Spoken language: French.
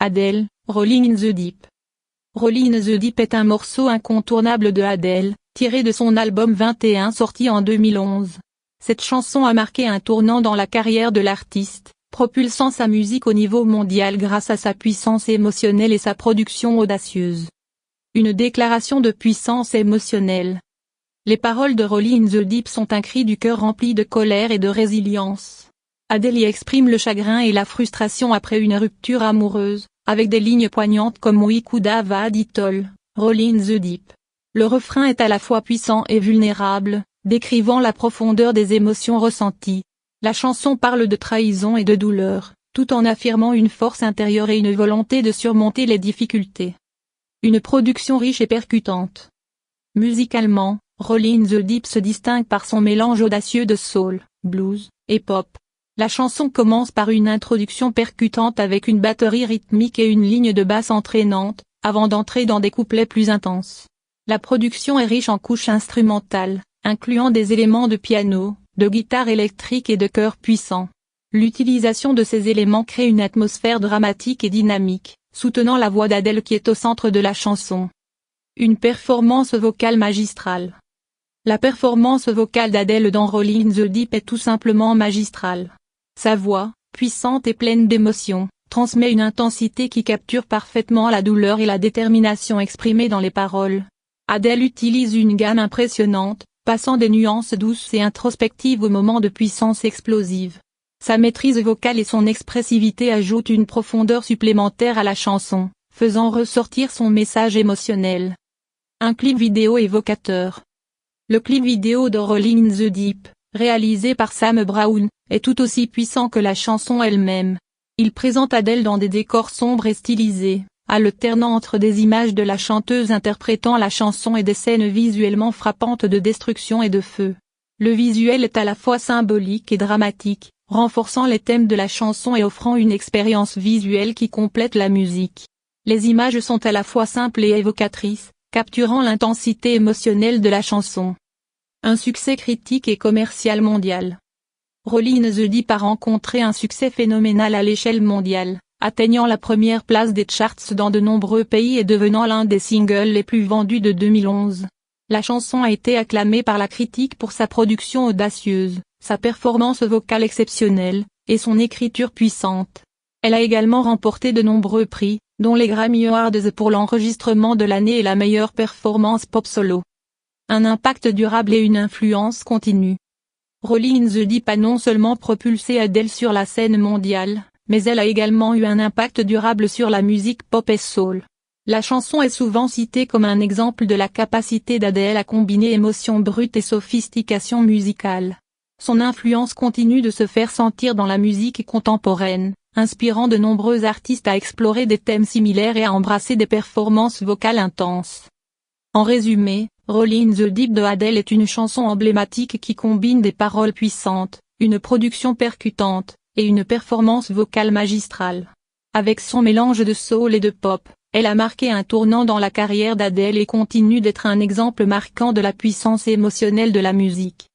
Adele, Rolling in the Deep. Rolling in the Deep est un morceau incontournable de Adele, tiré de son album 21 sorti en 2011. Cette chanson a marqué un tournant dans la carrière de l'artiste, propulsant sa musique au niveau mondial grâce à sa puissance émotionnelle et sa production audacieuse. Une déclaration de puissance émotionnelle. Les paroles de Rolling in the Deep sont un cri du cœur rempli de colère et de résilience. Adele y exprime le chagrin et la frustration après une rupture amoureuse, avec des lignes poignantes comme We could have had it all, Rolling in the Deep. Le refrain est à la fois puissant et vulnérable, décrivant la profondeur des émotions ressenties. La chanson parle de trahison et de douleur, tout en affirmant une force intérieure et une volonté de surmonter les difficultés. Une production riche et percutante. Musicalement, Rolling in the Deep se distingue par son mélange audacieux de soul, blues, et pop. La chanson commence par une introduction percutante avec une batterie rythmique et une ligne de basse entraînante, avant d'entrer dans des couplets plus intenses. La production est riche en couches instrumentales, incluant des éléments de piano, de guitare électrique et de chœurs puissants. L'utilisation de ces éléments crée une atmosphère dramatique et dynamique, soutenant la voix d'Adele qui est au centre de la chanson. Une performance vocale magistrale. La performance vocale d'Adele dans Rolling in the Deep est tout simplement magistrale. Sa voix, puissante et pleine d'émotion, transmet une intensité qui capture parfaitement la douleur et la détermination exprimées dans les paroles. Adele utilise une gamme impressionnante, passant des nuances douces et introspectives aux moments de puissance explosive. Sa maîtrise vocale et son expressivité ajoutent une profondeur supplémentaire à la chanson, faisant ressortir son message émotionnel. Un clip vidéo évocateur. Le clip vidéo de Rolling in the Deep, réalisé par Sam Brown, est tout aussi puissant que la chanson elle-même. Il présente Adele dans des décors sombres et stylisés, alternant entre des images de la chanteuse interprétant la chanson et des scènes visuellement frappantes de destruction et de feu. Le visuel est à la fois symbolique et dramatique, renforçant les thèmes de la chanson et offrant une expérience visuelle qui complète la musique. Les images sont à la fois simples et évocatrices, capturant l'intensité émotionnelle de la chanson. Un succès critique et commercial mondial. Rolling in the Deep a rencontré un succès phénoménal à l'échelle mondiale, atteignant la première place des charts dans de nombreux pays et devenant l'un des singles les plus vendus de 2011. La chanson a été acclamée par la critique pour sa production audacieuse, sa performance vocale exceptionnelle, et son écriture puissante. Elle a également remporté de nombreux prix, dont les Grammy Awards pour l'enregistrement de l'année et la meilleure performance pop solo. Un impact durable et une influence continue. Rolling in the Deep a non seulement propulsé Adele sur la scène mondiale, mais elle a également eu un impact durable sur la musique pop et soul. La chanson est souvent citée comme un exemple de la capacité d'Adele à combiner émotion brute et sophistication musicale. Son influence continue de se faire sentir dans la musique contemporaine, inspirant de nombreux artistes à explorer des thèmes similaires et à embrasser des performances vocales intenses. En résumé, Rolling in the Deep de Adele est une chanson emblématique qui combine des paroles puissantes, une production percutante, et une performance vocale magistrale. Avec son mélange de soul et de pop, elle a marqué un tournant dans la carrière d'Adele et continue d'être un exemple marquant de la puissance émotionnelle de la musique.